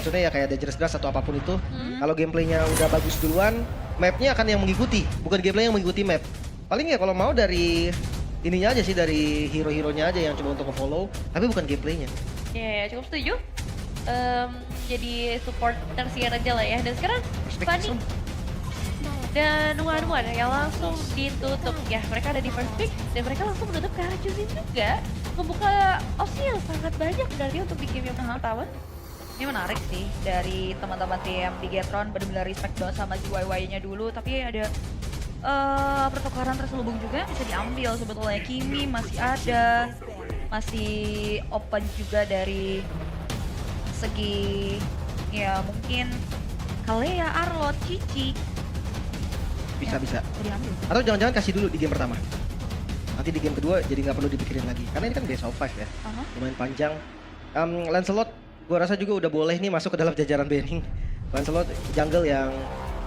maksudnya ya kayak Dangerous Grass atau apapun itu. Kalau gameplaynya udah bagus duluan, mapnya akan yang mengikuti, bukan gameplay yang mengikuti map. Paling ya kalau mau dari ininya aja sih, dari hero-heronya aja yang coba untuk nge-follow, tapi bukan gameplaynya. Ya, cukup setuju. Jadi support tersier aja lah ya. Dan sekarang Fanny dan Wan yang langsung ditutup ya. Mereka ada di first pick dan mereka langsung menutup ke arah Juzin juga. Membuka opsi yang sangat banyak berarti untuk di game yang pertama. Ini menarik sih dari teman-teman tim Bigetron, benar-benar respect banget sama GYY-nya dulu, tapi ada pertukaran terselubung juga yang bisa diambil sebetulnya. Kimi masih ada, masih open juga dari segi ya mungkin Kalea, Arlot, Cici Bisa. diambil. Atau jangan-jangan kasih dulu di game pertama. Nanti di game kedua jadi nggak perlu dipikirin lagi. Karena ini kan best of 5 ya. Lumayan panjang. Lancelot gua rasa juga udah boleh nih masuk ke dalam jajaran Benning. Lancelot jungle yang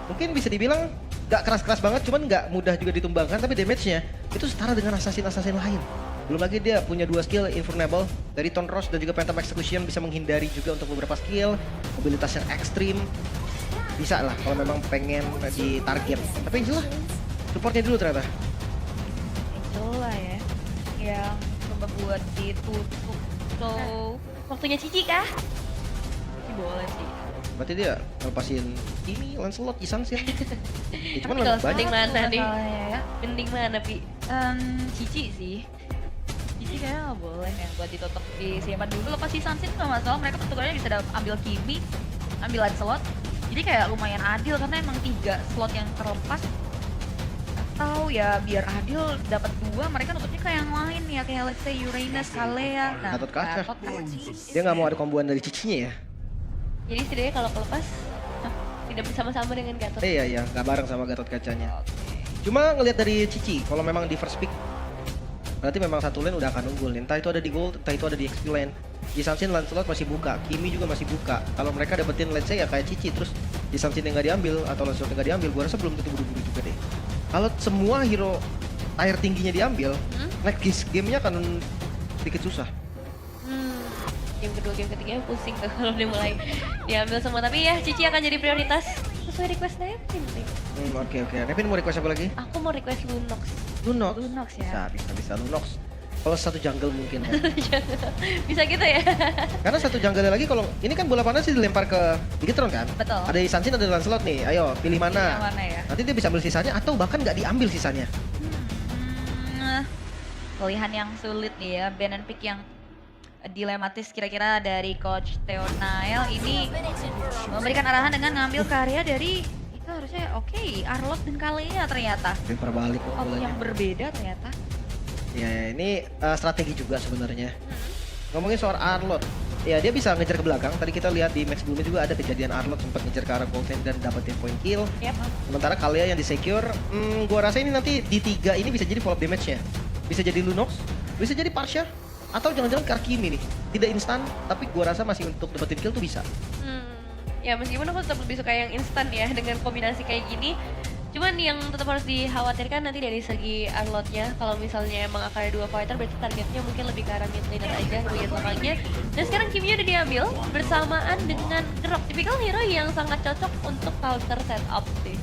mungkin bisa dibilang nggak keras-keras banget, cuman nggak mudah juga ditumbangkan, tapi damage-nya itu setara dengan assassin-assassin lain. Belum lagi dia punya 2 skill Invulnerable dari Tone Rose dan juga Phantom Execution, bisa menghindari juga untuk beberapa skill, mobilitas yang ekstrim. Bisa lah kalau memang pengen di target. Tapi Angel lah, supportnya dulu ternyata. Itulah ya yang coba buat ditutup. So Waktunya Cici kah? sih boleh sih. Berarti dia ngelepasin Kimi, Lancelot, Isansin. Ya, cuman Tapi kalau banyak. mending mana nih? Masalahnya ya. Mending mana, Pi? Cici sih. Cici kayaknya boleh ya buat ditutup di Simon dulu, lepas si Sunsin nggak masalah, mereka pertukarannya bisa ambil Kimi, ambil Lancelot. Jadi kayak lumayan adil karena emang 3 slot yang terlepas. Atau ya biar adil dapat 2, mereka nutupnya ke yang lain ya, kayak let's say Uranus, Kalea. Nah, Gatot Kaca. Gatot Kaca. Dia nggak mau ada komboan dari cicinya ya. Jadi setidaknya kalau kelepas tidak bersama-sama dengan Gatot. Iya, nggak bareng sama Gatot Kacanya. Cuma ngelihat dari Cici, kalau memang di first pick, berarti memang satu lane udah akan unggul. Entah itu ada di gold, entah itu ada di XP lane. Isansin, Lancelot masih buka, Kimi juga masih buka. Kalau mereka dapetin let's say ya kayak Cici, terus Isansin yang nggak diambil atau Lancelot yang nggak diambil, gua rasa belum tentu buru-buru juga deh. Kalau semua hero tier tingginya diambil, next gamenya akan sedikit susah. Game kedua, game ketiganya pusing tuh kalau dia mulai diambil semua. Tapi ya Cici akan jadi prioritas sesuai request Nevin nih. Oke. Nevin mau request apa lagi? Aku mau request Lunox. Lunox. Lunox ya. Bisa Lunox. Kalau satu jungle mungkin ya. Bisa gitu ya? Karena satu jungle lagi, kalau ini kan bola panas sih dilempar ke Bigetron kan? Betul. Ada Isansin, ada Lancelot nih. Ayo pilih Yang mana? mana ya? Nanti dia bisa ambil sisanya atau bahkan nggak diambil sisanya. Pilihan yang sulit nih ya, ban and pick yang dilematis kira-kira dari Coach Theo Nael ini memberikan arahan dengan ngambil karya dari itu harusnya oke, Arlot dan Kalea ternyata. Lempar balik kok Opsi bolanya. yang berbeda ternyata. Ya ini strategi juga sebenarnya. Ngomongin soal Arlot, ya dia bisa ngejar ke belakang. Tadi kita lihat di match sebelumnya juga ada kejadian Arlot sempat ngejar ke arah gold lane dan dapetin point kill. Yap. Sementara Kalea yang di secure, gua rasa ini nanti di 3 ini bisa jadi follow up damage-nya. Bisa jadi Lunox, bisa jadi Parsha, atau jangan-jangan Karkimi nih. Tidak instan, tapi gua rasa masih untuk dapetin kill tuh bisa. Ya meskipun aku tetap lebih suka yang instan ya dengan kombinasi kayak gini. Cuman yang tetap harus dikhawatirkan nanti dari segi Arlotnya. Kalau misalnya emang akan ada 2 fighter, berarti targetnya mungkin lebih ke arah mid laner aja, ngeliat lokalnya. Dan sekarang Kimi udah diambil bersamaan dengan Drop, tipikal hero yang sangat cocok untuk counter setup sih.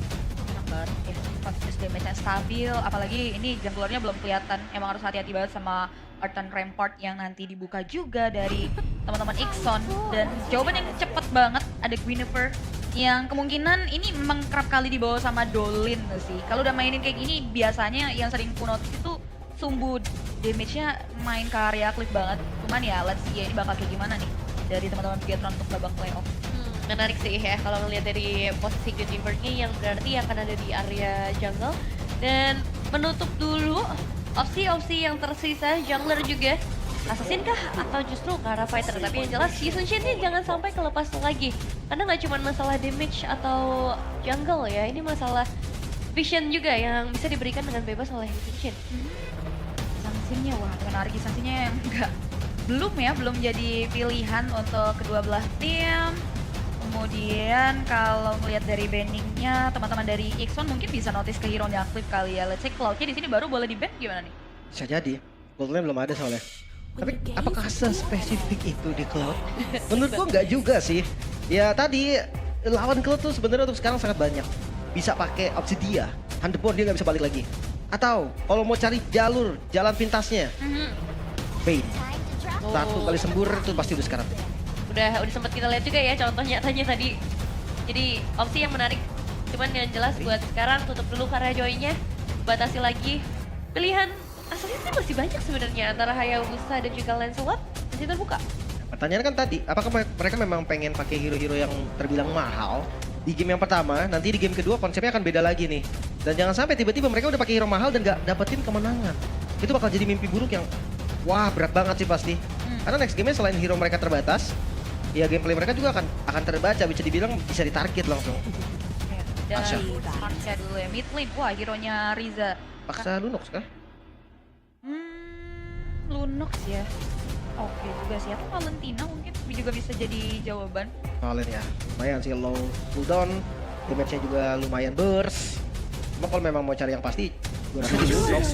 Enak banget ya, consist damage-nya stabil, apalagi ini junglernya belum kelihatan. Emang harus hati-hati banget sama Artan Rampart yang nanti dibuka juga dari teman-teman Ixon. Dan jawaban yang cepet banget, ada Guinevere yang kemungkinan ini memang kerap kali dibawa sama Dolin sih. Kalau udah mainin kayak gini, biasanya yang sering ku notice itu sumbu damage-nya main ke area clip banget. Cuman ya let's see ya ini bakal kayak gimana nih dari teman-teman Bigetron untuk babak playoff. Menarik sih ya kalau ngelihat dari posisi Guinevere-nya yang berarti akan ada di area jungle. Dan menutup dulu opsi-opsi yang tersisa jungler juga. Assassin kah atau justru ke arah fighter? Tapi yang jelas Season Chain ini jangan sampai kelepas lagi. Karena nggak cuma masalah damage atau jungle ya, ini masalah vision juga yang bisa diberikan dengan bebas oleh Season Chain. Sanksinya wah menarik, sanksinya yang belum jadi pilihan untuk kedua belah tim. Kemudian kalau melihat dari banningnya teman-teman dari Ixon mungkin bisa notice ke hero nya Cliff kali ya. Let's say Cloud-nya di sini baru boleh di ban gimana nih? Bisa jadi. Gold lane belum ada soalnya. Tapi apakah sespesifik itu di Cloud? Menurut gua nggak juga sih. Ya tadi lawan Cloud tuh sebenarnya untuk sekarang sangat banyak. Bisa pakai opsi dia, Thunderbolt dia nggak bisa balik lagi. Atau kalau mau cari jalan pintasnya, Bane. Satu kali sembur itu pasti udah sekarang. Udah sempat kita lihat juga ya contoh nyatanya tadi. Jadi opsi yang menarik. Cuman yang jelas buat sekarang tutup dulu karena joy-nya. Batasi lagi. Pilihan aslinya sih masih banyak sebenarnya antara Hayabusa dan juga Lancelot masih terbuka. Pertanyaan kan tadi, apakah mereka memang pengen pakai hero-hero yang terbilang mahal di game yang pertama, nanti di game kedua konsepnya akan beda lagi nih. Dan jangan sampai tiba-tiba mereka udah pakai hero mahal dan gak dapetin kemenangan. Itu bakal jadi mimpi buruk yang wah berat banget sih pasti. Karena next game-nya selain hero mereka terbatas, ya gameplay mereka juga akan terbaca, bisa dibilang bisa ditarget langsung. Dari Arsha dulu ya, mid lane. Wah, hero-nya Riza. Paksa Lunox kah? Lunox ya. Oke juga sih, atau Valentina mungkin juga bisa jadi jawaban. Valen ya, lumayan sih low cooldown, damage-nya juga lumayan burst. Cuma kalau memang mau cari yang pasti, gue rasa di Lunox.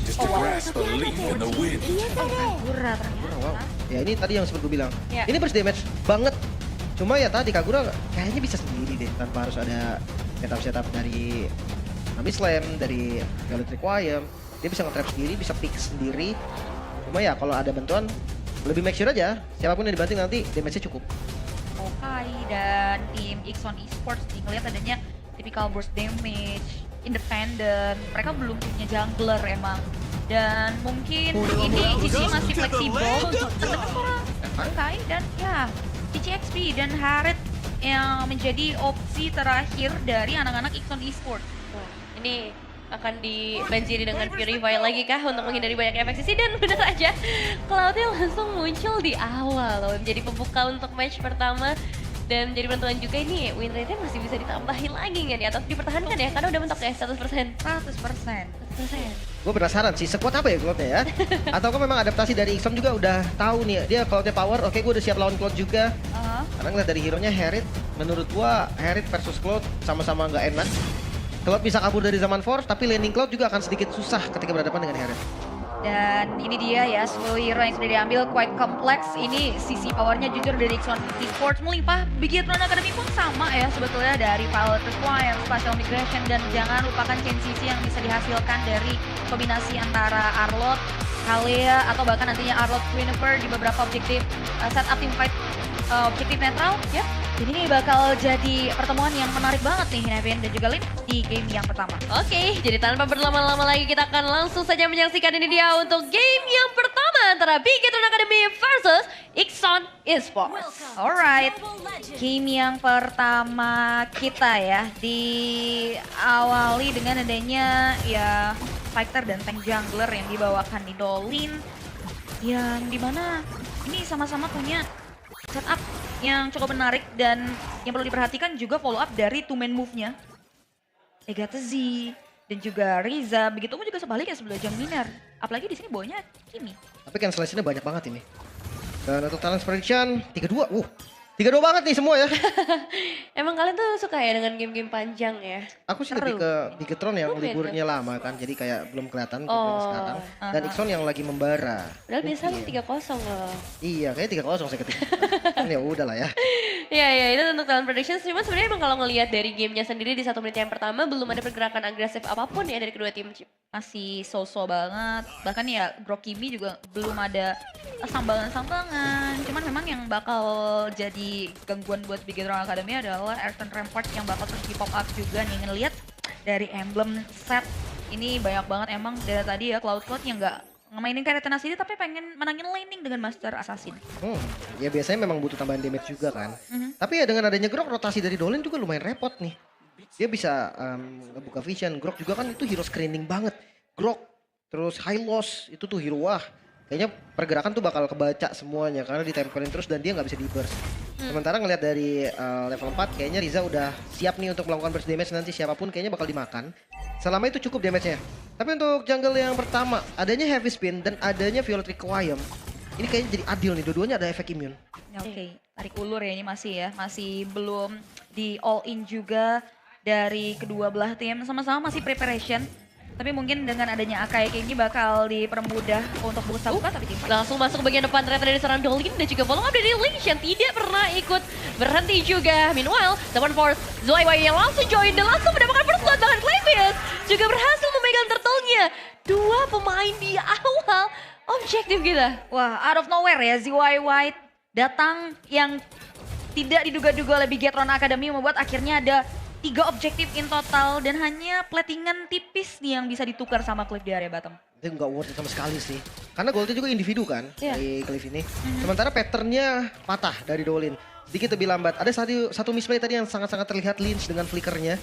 Kagura ternyata. Wow. Ya ini tadi yang sempat gue bilang, Ya. ini burst damage banget. Cuma ya tadi Kagura kayaknya bisa sendiri deh, tanpa harus ada setup dari Nami Slam, dari Gallet Requiem. Dia bisa nge-trap sendiri, bisa pick sendiri. Cuma ya kalau ada bantuan, lebih make sure aja, siapapun yang dibanting nanti damage-nya cukup. Okai dan tim Ixon Esports nih ngeliat adanya typical burst damage, independent, mereka belum punya jungler emang. Dan mungkin ini Cici masih fleksibel untuk terdekat para Okai dan ya CCXP dan Harriet yang menjadi opsi terakhir dari anak-anak Ixon Esports. Ini akan dibanjiri dengan Purify lagi kah untuk menghindari banyak efek sisi dan benar aja Cloud-nya langsung muncul di awal loh menjadi pembuka untuk match pertama dan menjadi penentuan juga ini win rate-nya masih bisa ditambahin lagi nggak nih atau dipertahankan ya karena udah mentok ya 100%. 100%. Gue penasaran sih, sekuat apa ya Cloud-nya ya? Atau kan memang adaptasi dari Ixom juga udah tahu nih, dia Cloud-nya power, oke gue udah siap lawan Cloud juga. Karena ngeliat dari hero-nya Harriet, menurut gua Harriet versus Cloud sama-sama nggak enak. Cloud bisa kabur dari zaman Force, tapi landing Cloud juga akan sedikit susah ketika berhadapan dengan Harriet. Dan ini dia ya, 10 hero yang sudah diambil quite kompleks. Ini sisi powernya jujur dari Ixon Esports melimpah. Bigetron Academy pun sama ya sebetulnya dari Pilot Requiem, Spatial Migration, dan jangan lupakan chain CC yang bisa dihasilkan dari kombinasi antara Arlot, Halea, atau bahkan nantinya Arlot Twinifer di beberapa objektif setup teamfight objektif netral ya. Jadi ini bakal jadi pertemuan yang menarik banget nih Nevin dan juga Lin di game yang pertama. Oke, jadi tanpa berlama-lama lagi kita akan langsung saja menyaksikan ini dia untuk game yang pertama antara Bigetron Academy versus Ixon Esports. Alright, game yang pertama kita ya diawali dengan adanya ya fighter dan tank jungler yang dibawakan di Dolin, yang dimana ini sama-sama punya setup yang cukup menarik dan yang perlu diperhatikan juga follow up dari two man move-nya. Agatha Z dan juga Riza, begitu pun juga sebaliknya sebelah Jang Minar. Apalagi di sini bawanya Kimi. Tapi cancellation-nya banyak banget ini. Dan untuk talent prediction 3-2, 3-2 banget nih semua ya. Emang kalian tuh suka ya dengan game-game panjang ya? Aku sih lebih ke Bigetron yang liburnya lama kan, jadi kayak belum kelihatan Oh, sekarang. Dan Ixon yang lagi membara. Padahal biasa lu 3-0 loh. Iya, kayaknya 3-0 saya ketika. Kan ya udah lah ya. Iya, iya, itu untuk talent predictions. Cuma sebenarnya emang kalau ngelihat dari gamenya sendiri di 1 menit yang pertama belum ada pergerakan agresif apapun ya dari kedua tim. Masih so-so banget. Bahkan ya Grok Kimi juga belum ada sambangan-sambangan. Cuman memang yang bakal jadi gangguan buat Bigetron Academy adalah Earthen Rampart yang bakal terus di pop up juga nih. Ngeliat dari emblem set ini banyak banget emang dari tadi ya Cloud yang nggak ngemainin kayak Tenacity tapi pengen menangin laning dengan Master Assassin. Ya biasanya memang butuh tambahan damage juga kan. Tapi ya dengan adanya Grok, rotasi dari Dolin juga lumayan repot nih. Dia bisa ngebuka vision. Grok juga kan itu hero screening banget. Grok, terus High Loss, itu tuh hero wah. Kayaknya pergerakan tuh bakal kebaca semuanya karena ditempelin terus dan dia nggak bisa di-burst. Sementara ngelihat dari level 4 kayaknya Riza udah siap nih untuk melakukan burst damage nanti siapapun kayaknya bakal dimakan. Selama itu cukup damage-nya. Tapi untuk jungle yang pertama, adanya Heavy Spin dan adanya Violet Requiem. Ini kayaknya jadi adil nih, dua-duanya ada efek immune. Oke, tarik ulur ya ini masih ya. Masih belum di all in juga dari kedua belah tim. Sama-sama masih preparation. Tapi mungkin dengan adanya Akai kayak ini bakal dipermudah untuk buka tapi tim fight. Langsung masuk ke bagian depan ternyata dari seorang Dolin dan juga follow up dari Lynch yang tidak pernah ikut berhenti juga. Meanwhile, Seven Force Zoe yang langsung join dan langsung mendapatkan first blood, bahkan Clayface juga berhasil memegang turtle-nya. Dua pemain di awal objektif kita. Wah, out of nowhere ya ZYY datang yang tidak diduga-duga oleh Bigetron Academy membuat akhirnya ada 3 objektif in total dan hanya platingan tipis nih yang bisa ditukar sama Cliff di area bottom. Itu nggak worth it sama sekali sih. Karena goldnya juga individu kan Iya. dari Cliff ini. Sementara patternnya patah dari Dolin. Sedikit lebih lambat. Ada satu misplay tadi yang sangat-sangat terlihat Lynch dengan flickernya.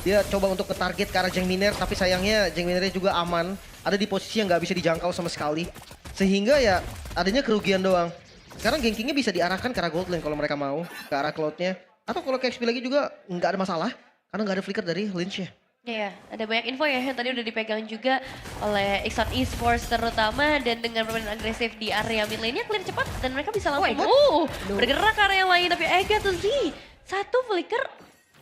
Dia coba untuk ke target ke arah Jengminer, tapi sayangnya Jengminernya juga aman. Ada di posisi yang nggak bisa dijangkau sama sekali. Sehingga ya adanya kerugian doang. Sekarang gankingnya bisa diarahkan ke arah gold lane kalau mereka mau. Ke arah Cloud-nya. Atau kalau ke XP lagi juga nggak ada masalah. Karena nggak ada flicker dari Lynch-nya. Iya, ada banyak info ya yang tadi udah dipegang juga oleh Ixon Esports terutama, dan dengan permainan agresif di area mid lane-nya clear cepat dan mereka bisa langsung bergerak ke area yang lain, tapi Ega tuh sih satu flicker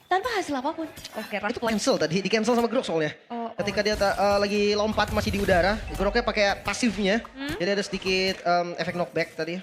tanpa hasil apapun. Oke, Itu cancel tadi, di cancel sama Grok soalnya. Ketika dia lagi lompat masih di udara, Groknya pakai pasifnya, jadi ada sedikit efek knockback tadi.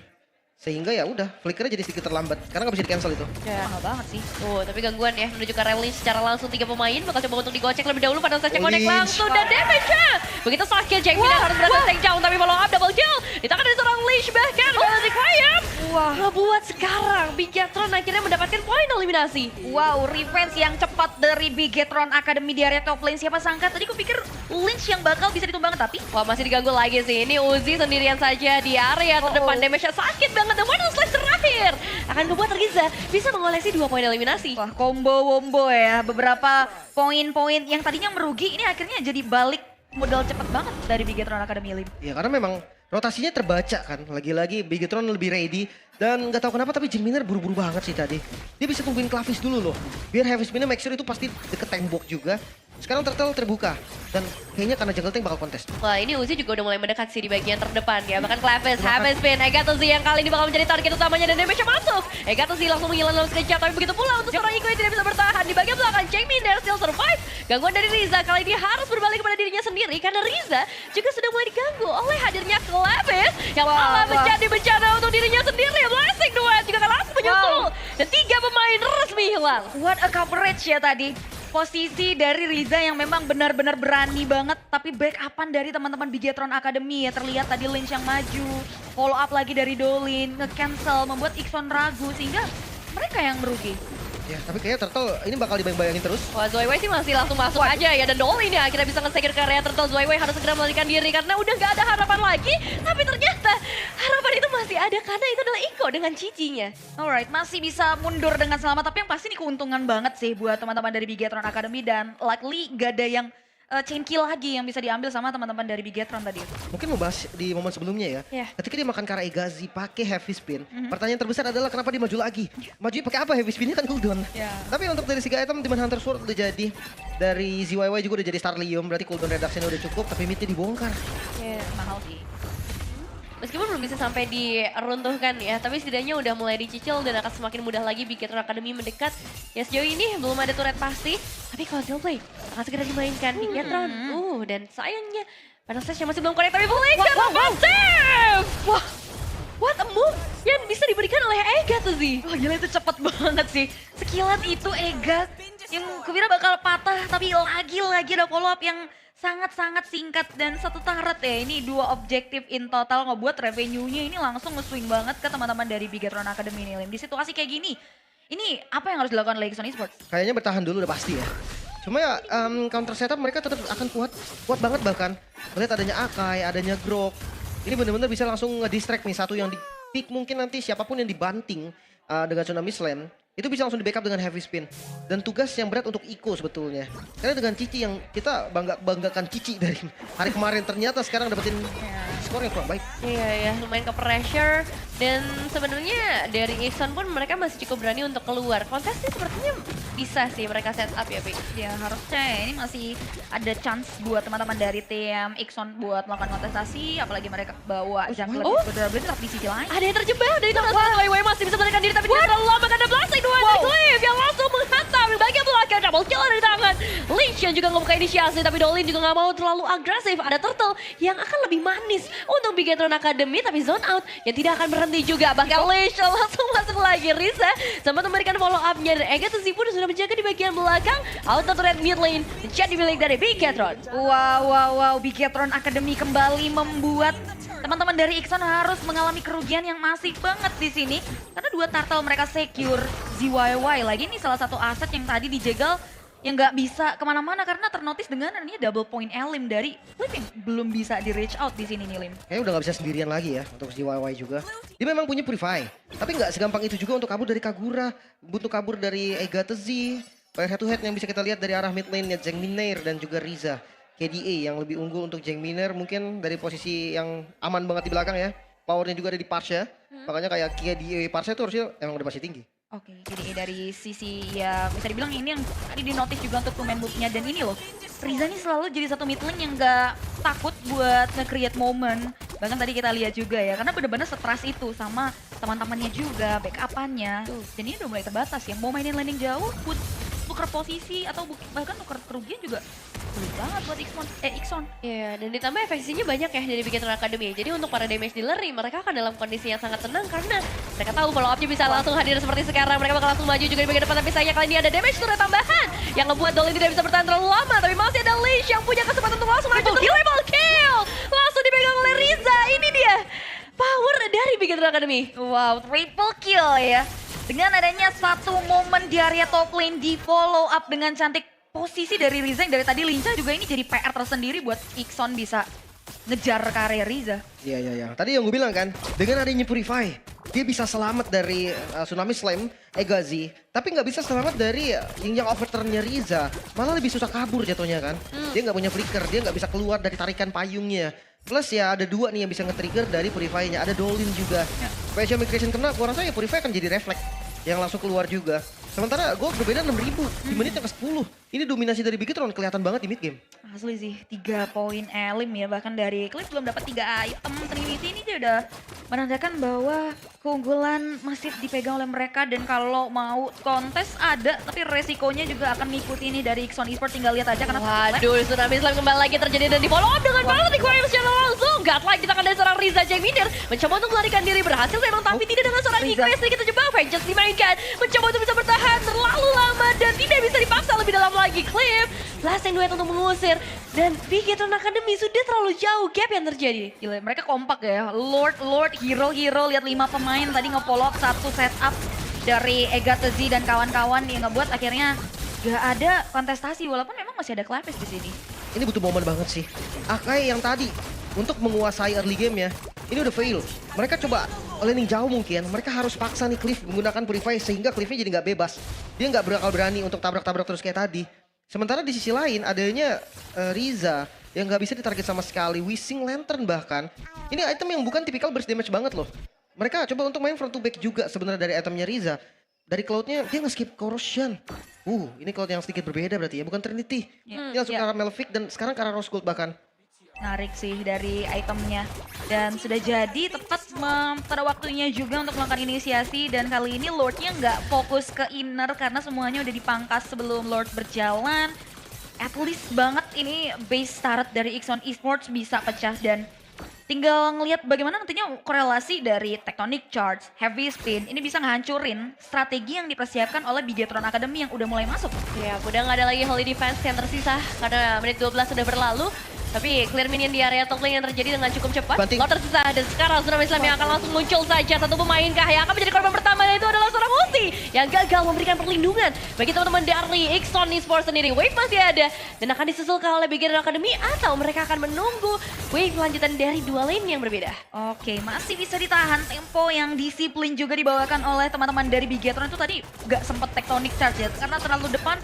Sehingga ya udah, flickernya jadi sedikit terlambat karena nggak bisa di cancel itu. Ya. mahal banget sih. Tuh, tapi gangguan ya menuju ke rally secara langsung 3 pemain bakal coba untuk digocek lebih dahulu pada saat cek connect Lynch. langsung dan damage-nya. Begitu sakit Jack Miner harus berhasil take down tapi follow up double kill. Ditahan dari seorang Lynch bahkan dari Triumph. Wah. Ngebuat sekarang Bigetron akhirnya mendapatkan poin eliminasi. Wow, revenge yang cepat dari Bigetron Academy di area top lane. Siapa sangka tadi kupikir Lynch yang bakal bisa ditumbangkan tapi Wah, masih diganggu lagi sih. Ini Uzi sendirian saja di area terdepan. Damage-nya sakit banget dan final slash terakhir akan membuat Riza bisa mengoleksi 2 poin eliminasi. wah, combo-wombo ya. Beberapa poin-poin yang tadinya merugi ini akhirnya jadi balik modal cepat banget dari Bigetron Academy Lim. Ya karena memang rotasinya terbaca kan. Lagi-lagi Bigetron lebih ready. Dan nggak tahu kenapa tapi Jengminer buru-buru banget sih tadi. Dia bisa tungguin Clavis dulu loh. Biar Heavy Spinnya make sure itu pasti deket tembok juga. Sekarang turtle terbuka. Dan kayaknya karena jungle tank bakal kontes. Wah, ini Uzi juga udah mulai mendekat sih di bagian terdepan ya. Bahkan Clavis, Heavy Spin, Egatozi yang kali ini bakal menjadi target utamanya dan damage-nya masuk. Egatozi langsung menghilang dalam sekejap, tapi begitu pula untuk seorang Iko yang tidak bisa bertahan. Di bagian belakang, Jengminer still survive. Gangguan dari Riza, kali ini harus berbalik kepada dirinya sendiri karena Riza juga sudah mulai diganggu oleh hadirnya Clavis yang malah menjadi bencana untuk dirinya sendiri. Blessing duet juga akan langsung menyusul. Dan 3 pemain resmi hilang. What a coverage ya tadi. Posisi dari Riza yang memang benar-benar berani banget, tapi backupan dari teman-teman Bigetron Academy ya. Terlihat tadi Lynch yang maju, follow up lagi dari Dolin, nge-cancel, membuat Ixon ragu sehingga mereka yang merugi. Ya tapi kayaknya turtle ini bakal dibayang-bayangin terus. Wah, Zoe sih masih langsung masuk aja ya. Dan Dolin ya akhirnya bisa nge-secure ke area turtle. Zoe harus segera melarikan diri karena udah gak ada harapan lagi. Tapi ternyata harapan itu masih ada karena itu adalah Iko dengan cicinya. Alright, masih bisa mundur dengan selamat, tapi yang pasti ini keuntungan banget sih buat teman-teman dari Bigetron Academy dan likely gak ada yang chain kill lagi yang bisa diambil sama teman-teman dari Bigetron tadi. Mungkin membahas di momen sebelumnya ya. Iya. Ketika dia makan Kara Egazi pakai heavy spin, pertanyaan terbesar adalah kenapa dia maju lagi? Majunya pakai apa? Heavy spinnya kan cooldown. Ya. Tapi untuk dari 3 item Demon Hunter Sword udah jadi. Dari ZYY juga udah jadi Starlium, berarti cooldown reduction udah cukup, tapi midnya dibongkar. Mahal sih. Meskipun belum bisa sampai diruntuhkan ya, tapi setidaknya udah mulai dicicil dan akan semakin mudah lagi Bigetron Academy mendekat. Ya sejauh ini belum ada turret pasti, tapi kalau Zillplay akan segera dimainkan Bigetron. Dan sayangnya pada stage masih belum connect, tapi boleh massive! Wah, what a move yang bisa diberikan oleh Ega tuh sih. Wah gila itu cepet banget sih. Sekilat itu Ega yang kukira bakal patah, tapi lagi-lagi ada follow up yang sangat-sangat singkat dan satu turret ya. Ini 2 objektif in total ngebuat revenue-nya ini langsung nge-swing banget ke teman-teman dari Bigetron Academy nih Lim. Di situasi kayak gini, ini apa yang harus dilakukan oleh Ixon Esports? Kayaknya bertahan dulu udah pasti ya. Cuma ya counter setup mereka tetap akan kuat banget bahkan. Melihat adanya Akai, adanya Grok. Ini benar-benar bisa langsung nge-distract nih satu yang di pick mungkin nanti siapapun yang dibanting dengan Tsunami Slam. Itu bisa langsung di backup dengan heavy spin. Dan tugas yang berat untuk Iko sebetulnya. Karena dengan Cici yang kita banggakan Cici dari hari kemarin. Ternyata sekarang dapetin skor yang kurang baik. Iya ya, lumayan ke pressure. Dan sebenarnya dari Ixon pun mereka masih cukup berani untuk keluar. Kontes sih sepertinya bisa sih mereka set up ya, Pi. Ya harusnya ya, ini masih ada chance buat teman-teman dari tim Ixon buat melakukan kontestasi. Apalagi mereka bawa jungler bener-bener tetap di sisi lain. Ada yang terjebak dari itu. Wai masih bisa melarikan diri tapi dia terlalu lama karena blasting dua dari Cliff yang langsung menghantam tapi bagian belakang double kill dari tangan. Lynch yang juga ngebuka inisiasi, tapi Dolin juga nggak mau terlalu agresif. Ada Turtle yang akan lebih manis untuk Bigetron Academy, tapi zone out yang tidak akan berhenti juga. Bahkan Lynch langsung masuk lagi. Riza sempat memberikan follow up-nya, dan Agatha pun sudah menjaga di bagian belakang. Auto turret mid lane menjadi milik dari Bigetron. Wow, Bigetron Academy kembali membuat teman-teman dari Ixon harus mengalami kerugian yang masif banget di sini. Karena 2 turtle mereka secure, ZYY lagi nih salah satu aset yang tadi dijegal yang nggak bisa kemana-mana karena ternotis dengan ini double point Elim dari Lim yang belum bisa di reach out di sini nih Lim. Kayaknya udah gak bisa sendirian lagi ya untuk si YY juga. Dia memang punya Purify, tapi nggak segampang itu juga untuk kabur dari Kagura, butuh kabur dari Agatha Z. Player head to head yang bisa kita lihat dari arah mid lane-nya Jengminer dan juga Riza. KDA yang lebih unggul untuk Jengminer mungkin dari posisi yang aman banget di belakang ya. Powernya juga ada di Parsha, makanya kayak KDA Parsha itu harusnya emang udah pasti tinggi. Oke, jadi dari sisi ya bisa dibilang ini yang tadi di notice juga untuk pemain move-nya, dan ini loh Riza nih selalu jadi satu mid lane yang gak takut buat nge-create moment. Bahkan tadi kita lihat juga ya, karena bener-bener stres itu sama teman-temannya juga, backup-annya. Dan ini udah mulai terbatas ya, mau mainin landing jauh, tuker posisi atau bahkan tuker kerugian juga sulit banget buat Ixon. Iya, dan ditambah efeknya banyak ya dari Bigetron Academy. Jadi untuk para damage dealer nih, mereka akan dalam kondisi yang sangat tenang karena mereka tahu follow up-nya bisa langsung hadir seperti sekarang. Mereka bakal langsung maju juga di bagian depan, tapi sayang kali ini ada damage turret tambahan yang ngebuat Dolin tidak bisa bertahan terlalu lama. Tapi masih ada Lynch yang punya kesempatan untuk langsung maju. Triple kill! Langsung dipegang oleh Riza. Ini dia power dari Bigetron Academy. Wow, triple kill ya. Dengan adanya satu momen di area top lane di follow up dengan cantik posisi dari Riza yang dari tadi lincah juga, ini jadi PR tersendiri buat Ixon bisa ngejar karya Riza. Iya. Tadi yang gue bilang kan, dengan adanya Purify, dia bisa selamat dari Tsunami Slam, Egazi, tapi nggak bisa selamat dari yang overturn-nya Riza. Malah lebih susah kabur jatuhnya kan. Dia nggak punya flicker, dia nggak bisa keluar dari tarikan payungnya. Plus ya ada 2 nih yang bisa nge-trigger dari Purify-nya, ada Dolin juga. Facial Migration kena, gue rasa ya Purify akan jadi refleks yang langsung keluar juga. Sementara gue berbeda 6.000 di menit yang ke-10. Ini dominasi dari Bigetron kelihatan banget di mid game. Asli sih, 3 poin Elim ya, bahkan dari Cliff belum dapat 3 item Trinity, ini dia udah menandakan bahwa keunggulan masih dipegang oleh mereka, dan kalau mau kontes ada, tapi resikonya juga akan mengikuti ini dari Ixon Esports. Tinggal lihat aja karena Waduh, Tsunami Slam kembali lagi terjadi dan di follow up dengan balas requirement secara langsung. Godlike kita akan dari seorang Riza Jengminer mencoba untuk melarikan diri, berhasil memang tapi tidak dengan seorang Igres. Kita jebak, Vengeance dimainkan, mencoba untuk bisa bertahan terlalu lama dan tidak bisa dipaksa lebih dalam lagi. Cliff, blasting duet untuk mengusir, dan Bigetron Academy sudah terlalu jauh gap yang terjadi. gila, mereka kompak ya, Lord, hero, lihat 5 pemain tadi nge-follow up satu setup dari Agatha Z dan kawan-kawan yang ngebuat akhirnya gak ada kontestasi, walaupun memang masih ada Clapis di sini. Ini butuh momen banget sih. Akai yang tadi untuk menguasai early game ya, ini udah fail. Mereka coba landing jauh mungkin, mereka harus paksa nih Cliff menggunakan Purify sehingga Cliffnya jadi nggak bebas. Dia nggak bakal berani untuk tabrak-tabrak terus kayak tadi. Sementara di sisi lain adanya Riza yang nggak bisa ditarget sama sekali, Wishing Lantern bahkan. Ini item yang bukan tipikal burst damage banget loh. Mereka coba untuk main front to back juga sebenarnya dari itemnya Riza. Dari Cloud-nya dia nge-skip Corrosion. Ini Cloud yang sedikit berbeda berarti ya, bukan Trinity. Dia langsung ke arah Malefic dan sekarang ke arah Rose Gold bahkan. Menarik sih dari itemnya, dan sudah jadi tepat pada waktunya juga untuk melakukan inisiasi, dan kali ini Lordnya nggak fokus ke inner karena semuanya udah dipangkas sebelum Lord berjalan. At least banget ini base start dari Ixon Esports bisa pecah, dan tinggal ngelihat bagaimana nantinya korelasi dari Tectonic Charge, Heavy Spin ini bisa ngehancurin strategi yang dipersiapkan oleh Bigetron Academy yang udah mulai masuk. Ya, udah nggak ada lagi Holy Defense yang tersisa karena menit 12 sudah berlalu. Tapi clear minion di area top lane yang terjadi dengan cukup cepat. Lot tersisa, dan sekarang Tsunami Slam yang akan langsung muncul saja. Satu pemain kah yang akan menjadi korban pertama, yaitu adalah seorang Uzi yang gagal memberikan perlindungan bagi teman-teman dari Ixon Esports sendiri. Wave masih ada dan akan disusulkan oleh Bigetron Academy, atau mereka akan menunggu wave lanjutan dari 2 lane yang berbeda. Oke, masih bisa ditahan, tempo yang disiplin juga dibawakan oleh teman-teman dari Bigetron itu tadi gak sempet Tectonic Charge ya, karena terlalu depan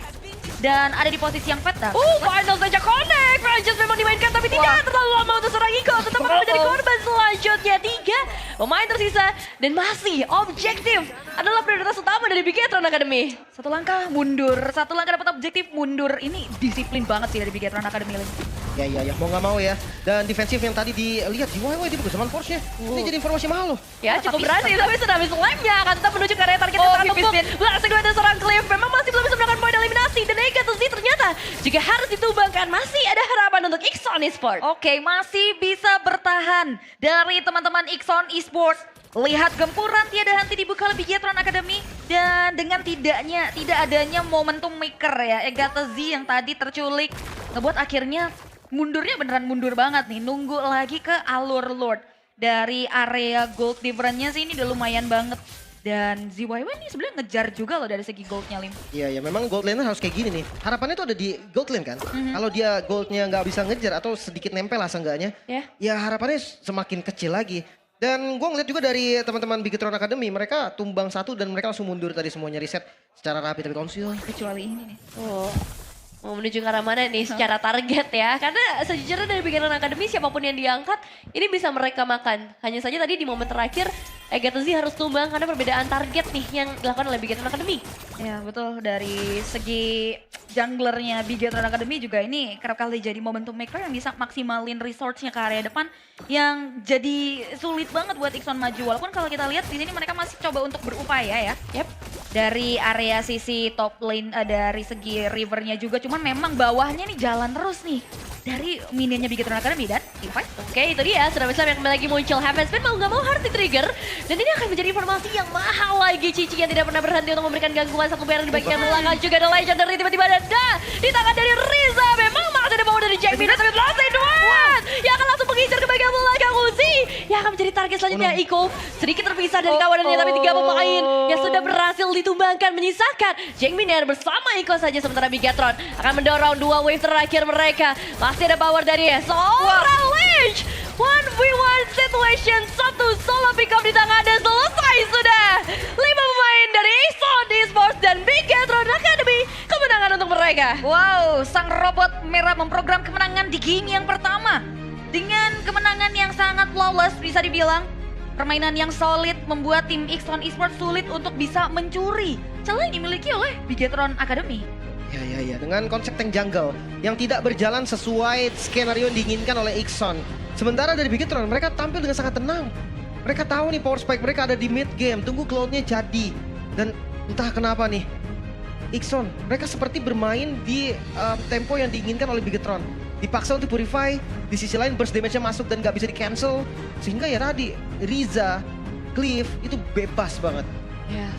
dan ada di posisi yang peta. Final saja connect. Francis memang dimainkan tapi tidak terlalu lama untuk serang Iko. Tetap akan menjadi korban selanjutnya. 3 pemain tersisa dan masih objektif adalah prioritas utama dari Bigetron Academy. Satu langkah mundur, satu langkah dapat objektif mundur. Ini disiplin banget sih dari Bigetron Academy. Ya, mau nggak mau ya. Dan defensif yang tadi dilihat di Wai di zaman force-nya. Ini jadi informasi mahal loh. Ya cukup berani tapi sudah habis lamnya akan tetap menuju ke area target yang sangat empuk. Langsung kedua dari seorang Cliff memang masih belum bisa mendapatkan poin eliminasi dan Negatus Z ternyata jika harus ditumbangkan masih ada harapan untuk Ixon Esports. Oke, masih bisa bertahan dari teman-teman Ixon Esports. Lihat gempuran tiada henti dibuka oleh Bigetron Academy dan dengan tidak adanya momentum maker ya, Agatha Z yang tadi terculik ngebuat akhirnya mundurnya beneran mundur banget nih, nunggu lagi ke alur Lord. Dari area gold difference-nya sih ini udah lumayan banget. Dan ZYW nih sebenarnya ngejar juga loh dari segi goldnya, Lim. Iya, memang gold lane harus kayak gini nih. Harapannya tuh ada di gold lane kan. Kalau dia goldnya nggak bisa ngejar atau sedikit nempel lah seenggaknya. Ya harapannya semakin kecil lagi. Dan gue ngeliat juga dari teman-teman Bigetron Academy, mereka tumbang satu dan mereka langsung mundur tadi semuanya reset secara rapi tapi konsil. Kecuali ini nih. Mau menuju ke arah mana nih secara target ya. Karena sejujurnya dari Bigetron Academy siapapun yang diangkat ini bisa mereka makan. Hanya saja tadi di momen terakhir Agatha Z harus tumbang karena perbedaan target nih yang dilakukan oleh Bigetron Academy. Ya betul, dari segi junglernya Bigetron Academy juga ini kerap kali jadi momentum maker yang bisa maksimalin resource-nya ke area depan yang jadi sulit banget buat Ixon maju. Walaupun kalau kita lihat di sini mereka masih coba untuk berupaya ya. Dari area sisi top lane dari segi rivernya juga, cuman memang bawahnya nih jalan terus nih dari minionnya Bigetron Academy dan Teamfight. Oke, itu dia sudah bisa yang kembali lagi muncul. Heaven Spin mau nggak mau harus di-trigger dan ini akan menjadi informasi yang mahal lagi. Cici yang tidak pernah berhenti untuk memberikan gangguan satu player di bagian belakang juga ada legendary tiba-tiba ada di tangan dari Riza. Memang masih ada bawah dari Jamie tapi Blase Duan yang akan langsung mengincar ke bagian belakang Uzi yang akan menjadi target selanjutnya. Iko sedikit terpisah dari kawanannya tapi 3 pemain yang sudah berhasil ditumbangkan menyisakan Jengminer bersama Iko saja, sementara Bigetron akan mendorong 2 wave terakhir mereka. Masih ada power dari seorang Lich. 1v1 situation, satu solo pick up di tangan dan selesai sudah. 5 pemain dari Ixon Esports dan Bigetron Academy, kemenangan untuk mereka. Wow, sang robot merah memprogram kemenangan di game yang pertama. Dengan kemenangan yang sangat flawless bisa dibilang. Permainan yang solid membuat tim Ixon Esports sulit untuk bisa mencuri celah yang dimiliki oleh Bigetron Academy. Ya, dengan konsep tank jungle yang tidak berjalan sesuai skenario yang diinginkan oleh Ixon. Sementara dari Bigetron mereka tampil dengan sangat tenang. Mereka tahu nih power spike mereka ada di mid game, tunggu cloudnya jadi. Dan entah kenapa nih, Ixon mereka seperti bermain di tempo yang diinginkan oleh Bigetron. Dipaksa untuk purify, di sisi lain burst damage-nya masuk dan gak bisa di cancel. Sehingga ya tadi, Riza, Cliff itu bebas banget. Ya,